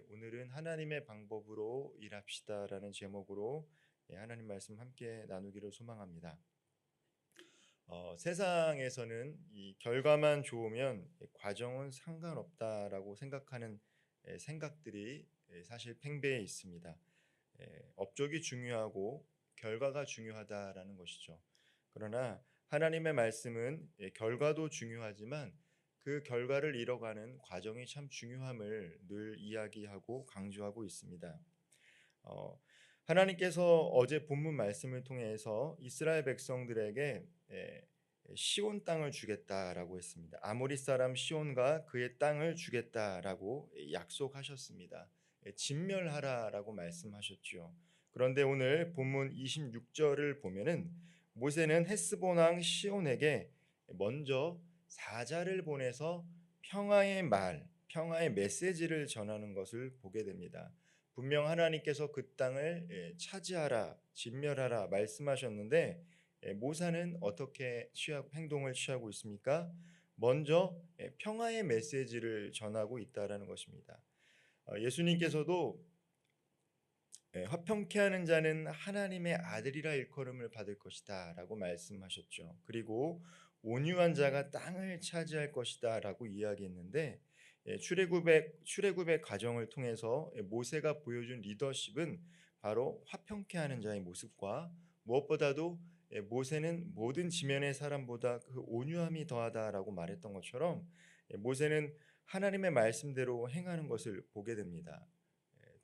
오늘은 하나님의 방법으로 일합시다라는 제목으로 하나님 말씀 함께 나누기를 소망합니다. 세상에서는 이 결과만 좋으면 과정은 상관없다라고 생각하는 생각들이 사실 팽배해 있습니다. 업적이 중요하고 결과가 중요하다라는 것이죠. 그러나 하나님의 말씀은 결과도 중요하지만 그 결과를 이뤄가는 과정이 참 중요함을 늘 이야기하고 강조하고 있습니다. 어, 하나님께서 어제 본문 말씀을 통해서 이스라엘 백성들에게 시온 땅을 주겠다라고 했습니다. 아모리 사람 시온과 그의 땅을 주겠다라고 약속하셨습니다. 진멸하라라고 말씀하셨죠. 그런데 오늘 본문 26절을 보면은 모세는 헤스본 왕 시온에게 먼저 사자를 보내서 평화의 말, 평화의 메시지를 전하는 것을 보게 됩니다. 분명 하나님께서 그 땅을 차지하라, 진멸하라 말씀하셨는데 모세는 어떻게 행동을 취하고 있습니까? 먼저 평화의 메시지를 전하고 있다라는 것입니다. 예수님께서도 화평케 하는 자는 하나님의 아들이라 일컬음을 받을 것이다라고 말씀하셨죠. 그리고 온유한 자가 땅을 차지할 것이다라고 이야기했는데 출애굽의 과정을 통해서 모세가 보여준 리더십은 바로 화평케 하는 자의 모습과 무엇보다도 모세는 모든 지면의 사람보다 그 온유함이 더하다라고 말했던 것처럼 모세는 하나님의 말씀대로 행하는 것을 보게 됩니다.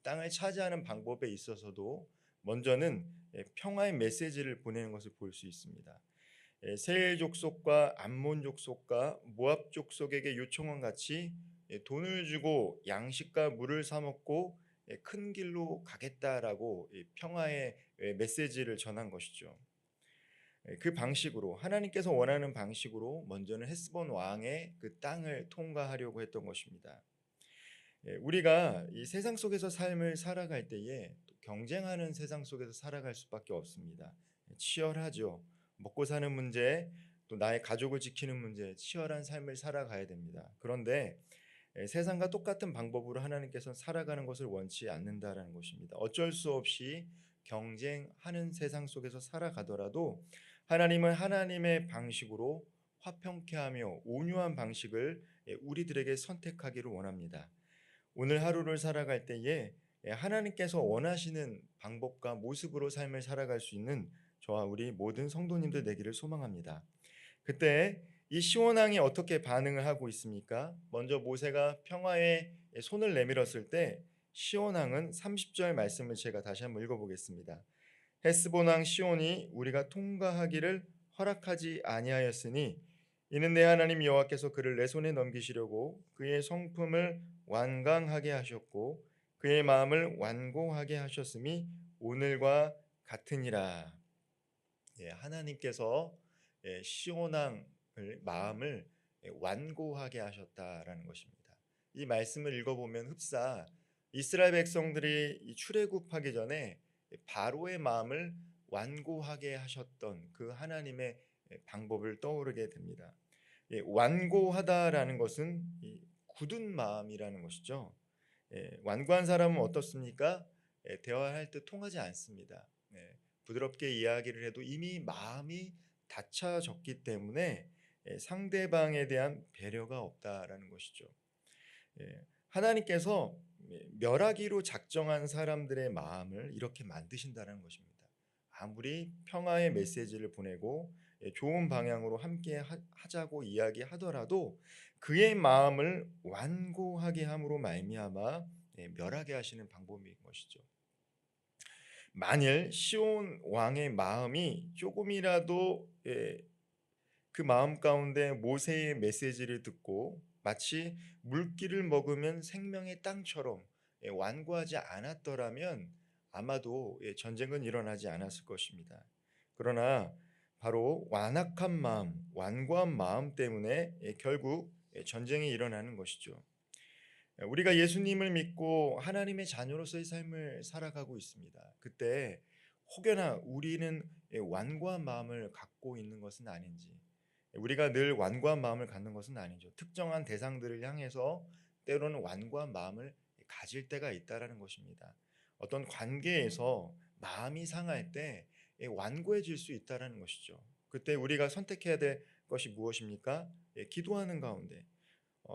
땅을 차지하는 방법에 있어서도 먼저는 평화의 메시지를 보내는 것을 볼 수 있습니다. 세일 족속과 암몬 족속과 모압 족속에게 요청한 같이 돈을 주고 양식과 물을 사 먹고 큰 길로 가겠다라고 평화의 메시지를 전한 것이죠. 그 방식으로 하나님께서 원하는 방식으로 먼저는 헤스본 왕의 그 땅을 통과하려고 했던 것입니다. 우리가 이 세상 속에서 삶을 살아갈 때에 또 경쟁하는 세상 속에서 살아갈 수밖에 없습니다. 치열하죠. 먹고 사는 문제, 또 나의 가족을 지키는 문제, 치열한 삶을 살아가야 됩니다. 그런데 세상과 똑같은 방법으로 하나님께서 살아가는 것을 원치 않는다라는 것입니다. 어쩔 수 없이 경쟁하는 세상 속에서 살아가더라도 하나님은 하나님의 방식으로 화평케 하며 온유한 방식을 우리들에게 선택하기를 원합니다. 오늘 하루를 살아갈 때에 하나님께서 원하시는 방법과 모습으로 삶을 살아갈 수 있는 저와 우리 모든 성도님들 되기를 소망합니다. 그때 이 시온왕이 어떻게 반응을 하고 있습니까? 먼저 모세가 평화에 손을 내밀었을 때 시온왕은 30절 말씀을 제가 다시 한번 읽어보겠습니다. 헤스본 왕 시온이 우리가 통과하기를 허락하지 아니하였으니 이는 내 하나님 여호와께서 그를 내 손에 넘기시려고 그의 성품을 완강하게 하셨고 그의 마음을 완고하게 하셨음이 오늘과 같으니라. 하나님께서 시온 왕을 마음을 완고하게 하셨다라는 것입니다. 이 말씀을 읽어보면 흡사 이스라엘 백성들이 출애굽하기 전에 바로의 마음을 완고하게 하셨던 그 하나님의 방법을 떠오르게 됩니다. 완고하다라는 것은 굳은 마음이라는 것이죠. 완고한 사람은 어떻습니까? 대화할 때 통하지 않습니다. 부드럽게 이야기를 해도 이미 마음이 닫혀졌기 때문에 상대방에 대한 배려가 없다라는 것이죠. 하나님께서 멸하기로 작정한 사람들의 마음을 이렇게 만드신다는 것입니다. 아무리 평화의 메시지를 보내고 좋은 방향으로 함께 하자고 이야기하더라도 그의 마음을 완고하게 함으로 말미암아 멸하게 하시는 방법인 것이죠. 만일 시온 왕의 마음이 조금이라도 그 마음 가운데 모세의 메시지를 듣고 마치 물기를 먹으면 생명의 땅처럼 완고하지 않았더라면 아마도 전쟁은 일어나지 않았을 것입니다. 그러나 바로 완악한 마음, 완고한 마음 때문에 결국 전쟁이 일어나는 것이죠. 우리가 예수님을 믿고 하나님의 자녀로서의 삶을 살아가고 있습니다. 그때 혹여나 우리는 완고한 마음을 갖고 있는 것은 아닌지, 우리가 늘 완고한 마음을 갖는 것은 아니죠. 특정한 대상들을 향해서 때로는 완고한 마음을 가질 때가 있다라는 것입니다. 어떤 관계에서 마음이 상할 때 완고해질 수 있다라는 것이죠. 그때 우리가 선택해야 될 것이 무엇입니까? 기도하는 가운데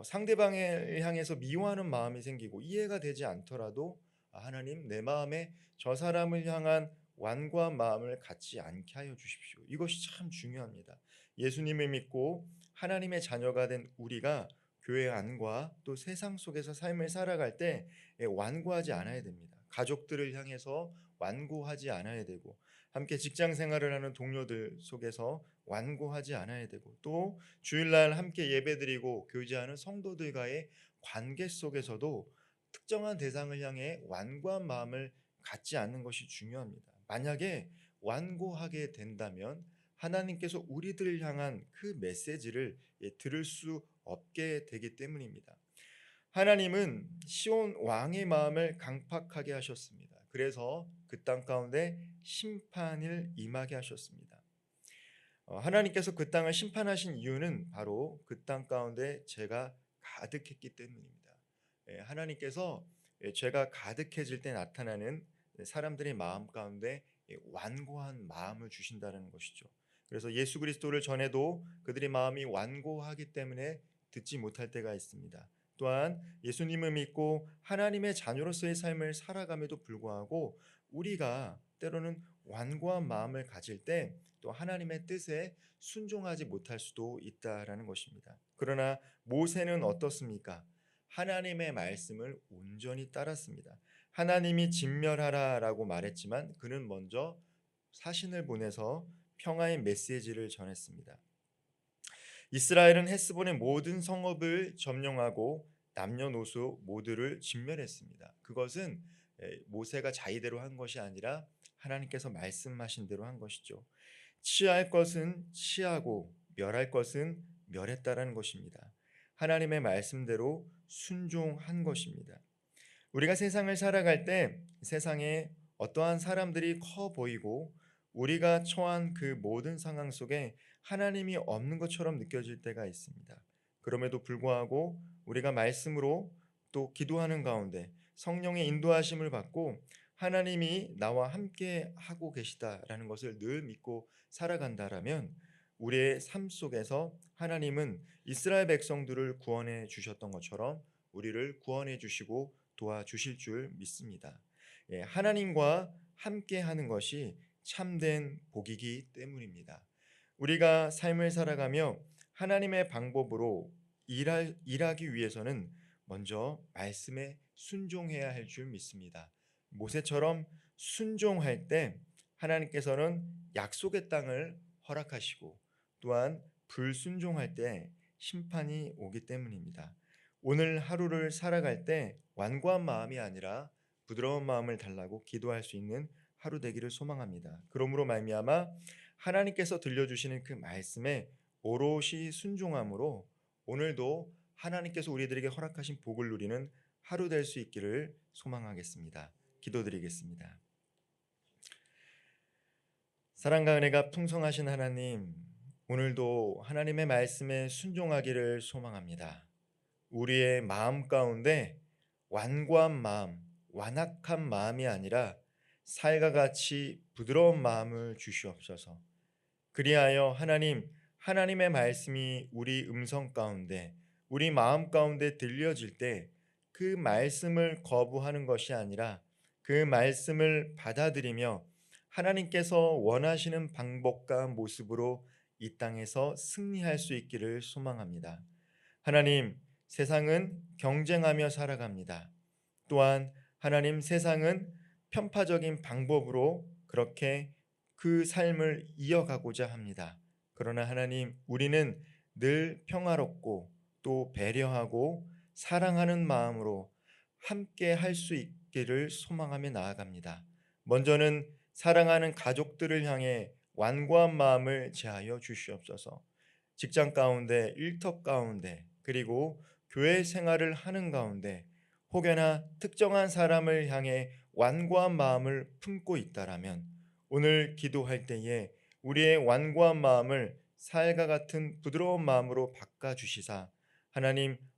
상대방을 향해서 미워하는 마음이 생기고 이해가 되지 않더라도 하나님, 내 마음에 저 사람을 향한 완고한 마음을 갖지 않게 하여 주십시오. 이것이 참 중요합니다. 예수님을 믿고 하나님의 자녀가 된 우리가 교회 안과 또 세상 속에서 삶을 살아갈 때 완고하지 않아야 됩니다. 가족들을 향해서 완고하지 않아야 되고, 함께 직장 생활을 하는 동료들 속에서 완고하지 않아야 되고, 또 주일날 함께 예배드리고 교제하는 성도들과의 관계 속에서도 특정한 대상을 향해 완고한 마음을 갖지 않는 것이 중요합니다. 만약에 완고하게 된다면 하나님께서 우리들을 향한 그 메시지를 들을 수 없게 되기 때문입니다. 하나님은 시온 왕의 마음을 강팍하게 하셨습니다. 그래서 그 땅 가운데 심판을 임하게 하셨습니다. 하나님께서 그 땅을 심판하신 이유는 바로 그 땅 가운데 죄가 가득했기 때문입니다. 하나님께서 죄가 가득해질 때 나타나는 사람들의 마음 가운데 완고한 마음을 주신다는 것이죠. 그래서 예수 그리스도를 전해도 그들의 마음이 완고하기 때문에 듣지 못할 때가 있습니다. 또한 예수님을 믿고 하나님의 자녀로서의 삶을 살아감에도 불구하고 우리가 때로는 완고한 마음을 가질 때 또 하나님의 뜻에 순종하지 못할 수도 있다라는 것입니다. 그러나 모세는 어떻습니까? 하나님의 말씀을 온전히 따랐습니다. 하나님이 진멸하라라고 말했지만 그는 먼저 사신을 보내서 평화의 메시지를 전했습니다. 이스라엘은 헤스본의 모든 성읍을 점령하고 남녀노소 모두를 진멸했습니다. 그것은 모세가 자의대로 한 것이 아니라 하나님께서 말씀하신 대로 한 것이죠. 취할 것은 취하고 멸할 것은 멸했다라는 것입니다. 하나님의 말씀대로 순종한 것입니다. 우리가 세상을 살아갈 때 세상에 어떠한 사람들이 커 보이고 우리가 처한 그 모든 상황 속에 하나님이 없는 것처럼 느껴질 때가 있습니다. 그럼에도 불구하고 우리가 말씀으로 또 기도하는 가운데 성령의 인도하심을 받고 하나님이 나와 함께 하고 계시다라는 것을 늘 믿고 살아간다라면 우리의 삶 속에서 하나님은 이스라엘 백성들을 구원해 주셨던 것처럼 우리를 구원해 주시고 도와주실 줄 믿습니다. 하나님과 함께 하는 것이 참된 복이기 때문입니다. 우리가 삶을 살아가며 하나님의 방법으로 일하기 위해서는 먼저 말씀에 순종해야 할 줄 믿습니다. 모세처럼 순종할 때 하나님께서는 약속의 땅을 허락하시고 또한 불순종할 때 심판이 오기 때문입니다. 오늘 하루를 살아갈 때 완고한 마음이 아니라 부드러운 마음을 달라고 기도할 수 있는 하루 되기를 소망합니다. 그러므로 말미암아 하나님께서 들려주시는 그 말씀에 오롯이 순종함으로 오늘도 하나님께서 우리들에게 허락하신 복을 누리는 하루 될 수 있기를 소망하겠습니다. 기도드리겠습니다. 사랑과 은혜가 풍성하신 하나님, 오늘도 하나님의 말씀에 순종하기를 소망합니다. 우리의 마음 가운데 완고한 마음, 완악한 마음이 아니라 살과 같이 부드러운 마음을 주시옵소서. 그리하여 하나님의 말씀이 우리 음성 가운데, 우리 마음 가운데 들려질 때 그 말씀을 거부하는 것이 아니라 그 말씀을 받아들이며 하나님께서 원하시는 방법과 모습으로 이 땅에서 승리할 수 있기를 소망합니다. 하나님, 세상은 경쟁하며 살아갑니다. 또한 하나님, 세상은 편파적인 방법으로 그렇게 그 삶을 이어가고자 합니다. 그러나 하나님, 우리는 늘 평화롭고 또 배려하고 사랑하는 마음으로 함께 할 수 있기를 소망하며 나아갑니다. 먼저는 사랑하는 가족들을 향해 완고한 마음을 제하여 주시옵소서. 직장 가운데, 일터 가운데, 그리고 교회 생활을 하는 가운데 혹여나 특정한 사람을 향해 완고한 마음을 품고 있다라면 오늘 기도할 때에 우리의 완고한 마음을 살과 같은 부드러운 마음으로 바꿔 주시사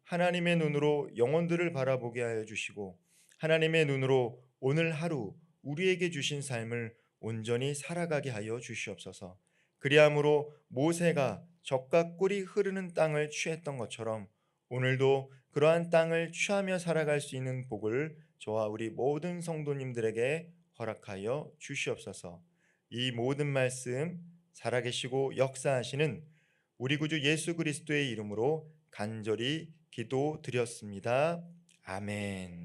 하나님의 눈으로 영혼들을 바라보게 하여 주시고 하나님의 눈으로 오늘 하루 우리에게 주신 삶을 온전히 살아가게 하여 주시옵소서. 그리함으로 모세가 적과 꿀이 흐르는 땅을 취했던 것처럼 오늘도 그러한 땅을 취하며 살아갈 수 있는 복을 저와 우리 모든 성도님들에게 허락하여 주시옵소서. 이 모든 말씀 살아계시고 역사하시는 우리 구주 예수 그리스도의 이름으로 간절히 기도드렸습니다. 아멘.